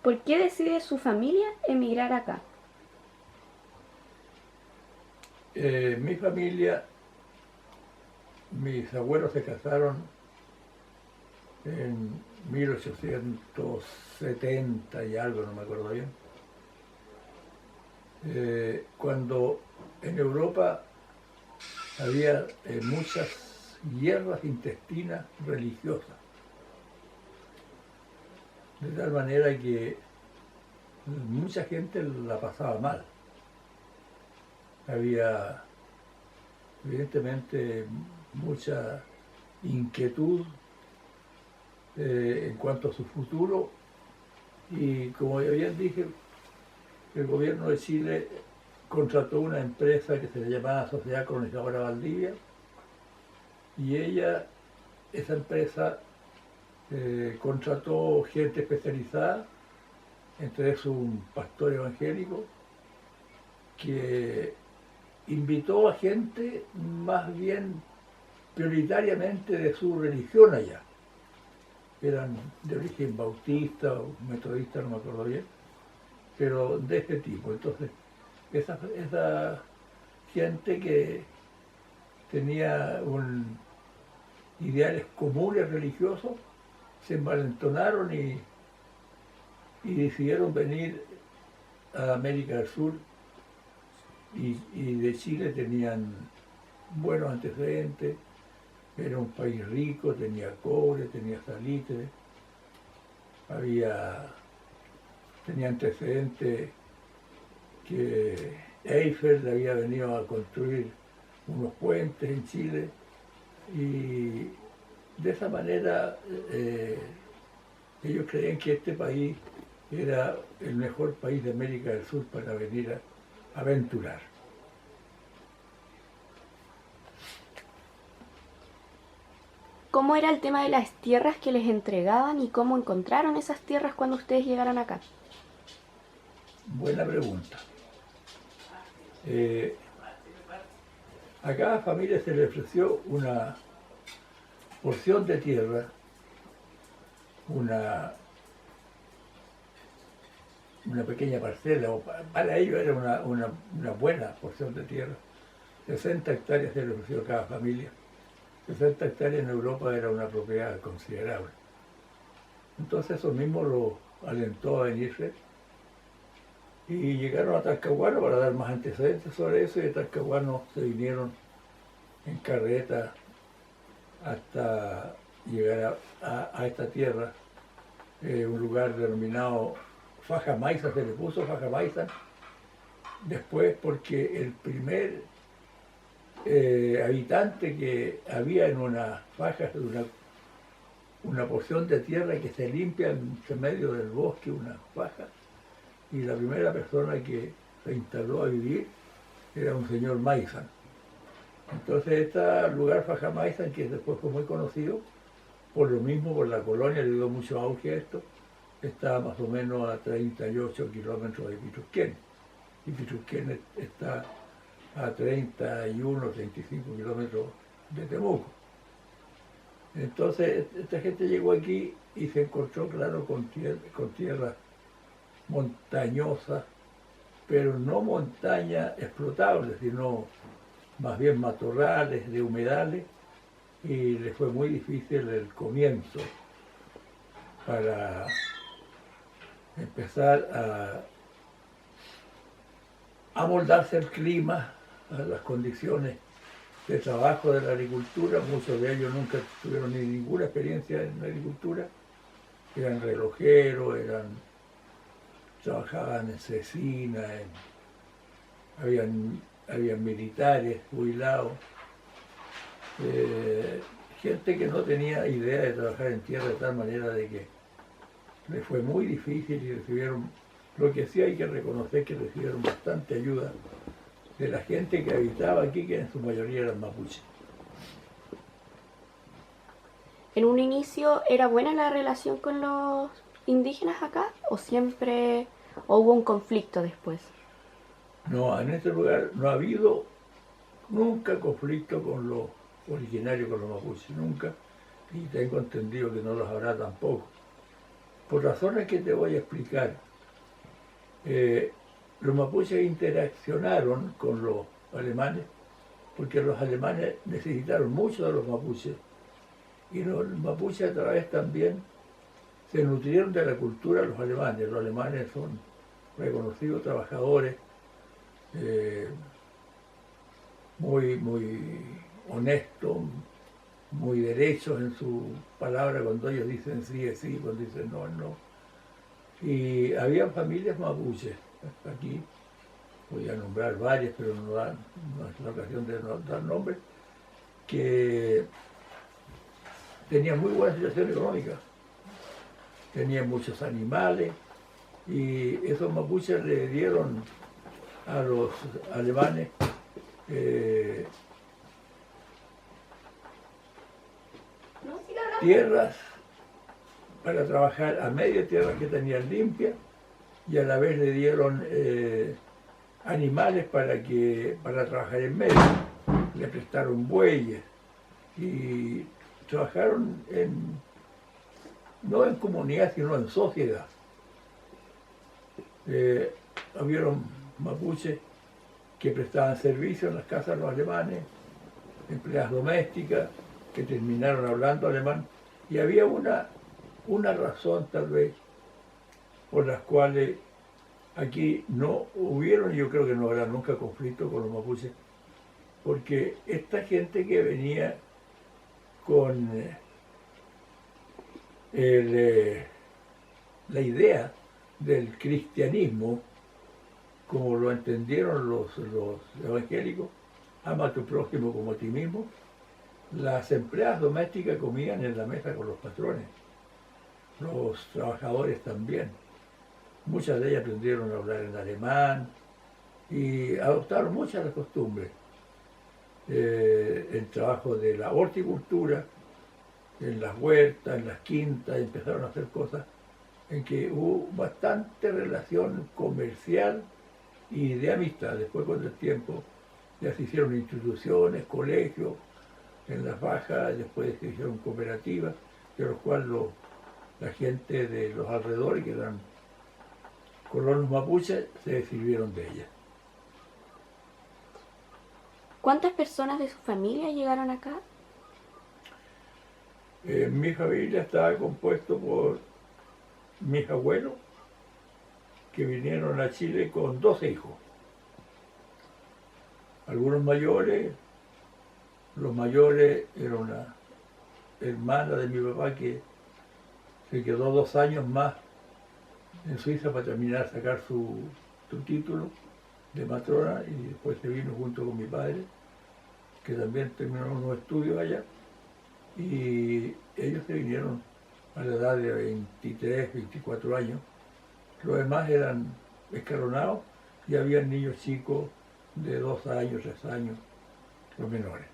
¿Por qué decide su familia emigrar acá? Mi familia, mis abuelos se casaron en 1870 y algo, no me acuerdo bien, cuando en Europa había muchas guerras intestinas religiosas, de tal manera que mucha gente la pasaba mal. Había evidentemente mucha inquietud en cuanto a su futuro y, como ya bien dije, el gobierno de Chile contrató una empresa que se llamaba Sociedad Colonizadora Valdivia y esa empresa contrató gente especializada, entre eso un pastor evangélico, que invitó a gente más bien prioritariamente de su religión allá. Eran de origen bautista o metodista, no me acuerdo bien, pero de este tipo. Entonces, esa gente que tenía ideales comunes religiosos se envalentonaron y decidieron venir a América del Sur y de Chile tenían buenos antecedentes. Era un país rico, tenía cobre, tenía salitre, tenía antecedentes que Eiffel había venido a construir unos puentes en Chile y de esa manera ellos creían que este país era el mejor país de América del Sur para venir a aventurar. ¿Cómo era el tema de las tierras que les entregaban y cómo encontraron esas tierras cuando ustedes llegaron acá? Buena pregunta. A cada familia se le ofreció una porción de tierra, una pequeña parcela, o para ellos era una buena porción de tierra. 60 hectáreas se le ofreció a cada familia. 60 hectáreas en Europa era una propiedad considerable. Entonces eso mismo lo alentó a venirse y llegaron a Talcahuano para dar más antecedentes sobre eso, y de Talcahuano se vinieron en carreta hasta llegar a esta tierra, un lugar denominado Faja Maiza, se le puso Faja Maiza después porque el primer habitante que había en una faja, una porción de tierra que se limpia en medio del bosque, una faja, y la primera persona que se instaló a vivir era un señor Maizan. Entonces este lugar Faja Maizan, que después fue muy conocido, por lo mismo, por la colonia, le dio mucho auge a esto, está más o menos a 38 kilómetros de Pitrusquén, y Pitrusquén está a 31, 35 kilómetros de Temuco. Entonces esta gente llegó aquí y se encontró, claro, con tierras montañosas, pero no montañas explotables, sino más bien matorrales, de humedales, y les fue muy difícil el comienzo para empezar a amoldarse al clima, a las condiciones de trabajo de la agricultura. Muchos de ellos nunca tuvieron ni ninguna experiencia en la agricultura, eran relojeros, trabajaban en cecina, habían militares jubilados, gente que no tenía idea de trabajar en tierra, de tal manera de que les fue muy difícil y recibieron, lo que sí hay que reconocer, que recibieron bastante ayuda de la gente que habitaba aquí, que en su mayoría eran mapuches. ¿En un inicio era buena la relación con los indígenas acá o siempre hubo un conflicto después? No, en este lugar no ha habido nunca conflicto con los originarios, con los mapuches, nunca, y tengo entendido que no los habrá tampoco. por razones que te voy a explicar. Los mapuches interaccionaron con los alemanes porque los alemanes necesitaron mucho de los mapuches y los mapuches a través también se nutrieron de la cultura de los alemanes. Los alemanes son reconocidos trabajadores, muy honestos, muy derechos en su palabra. Cuando ellos dicen sí es sí, cuando dicen no es no. Y había familias mapuches aquí, voy a nombrar varias, pero no es la ocasión de no dar nombres, que tenían muy buena situación económica, tenían muchos animales, y esos mapuches le dieron a los alemanes tierras para trabajar a media tierra que tenían limpia, y a la vez le dieron animales para trabajar en medio. Le prestaron bueyes y trabajaron no en comunidad, sino en sociedad. Hubieron mapuches que prestaban servicio en las casas de los alemanes, empleadas domésticas que terminaron hablando alemán, y había una razón tal vez por las cuales aquí no hubieron, y yo creo que no habrá nunca conflicto con los mapuches, porque esta gente que venía con la idea del cristianismo, como lo entendieron los evangélicos, ama a tu prójimo como a ti mismo, las empleadas domésticas comían en la mesa con los patrones, los trabajadores también. Muchas de ellas aprendieron a hablar en alemán y adoptaron muchas de las costumbres. El trabajo de la horticultura, en las huertas, en las quintas, empezaron a hacer cosas en que hubo bastante relación comercial y de amistad. Después, con el tiempo, ya se hicieron instituciones, colegios, en las bajas, después se hicieron cooperativas, de los cuales la gente de los alrededores, que eran colonos mapuches, se sirvieron de ellas. ¿Cuántas personas de su familia llegaron acá? Mi familia estaba compuesto por mis abuelos, que vinieron a Chile con 12 hijos. Algunos mayores, los mayores era una hermana de mi papá que se quedó 2 años más en Suiza para terminar de sacar su título de matrona, y después se vino junto con mi padre, que también terminó unos estudios allá, y ellos se vinieron a la edad de 23, 24 años. Los demás eran escalonados y había niños chicos de 2 años, 3 años, los menores.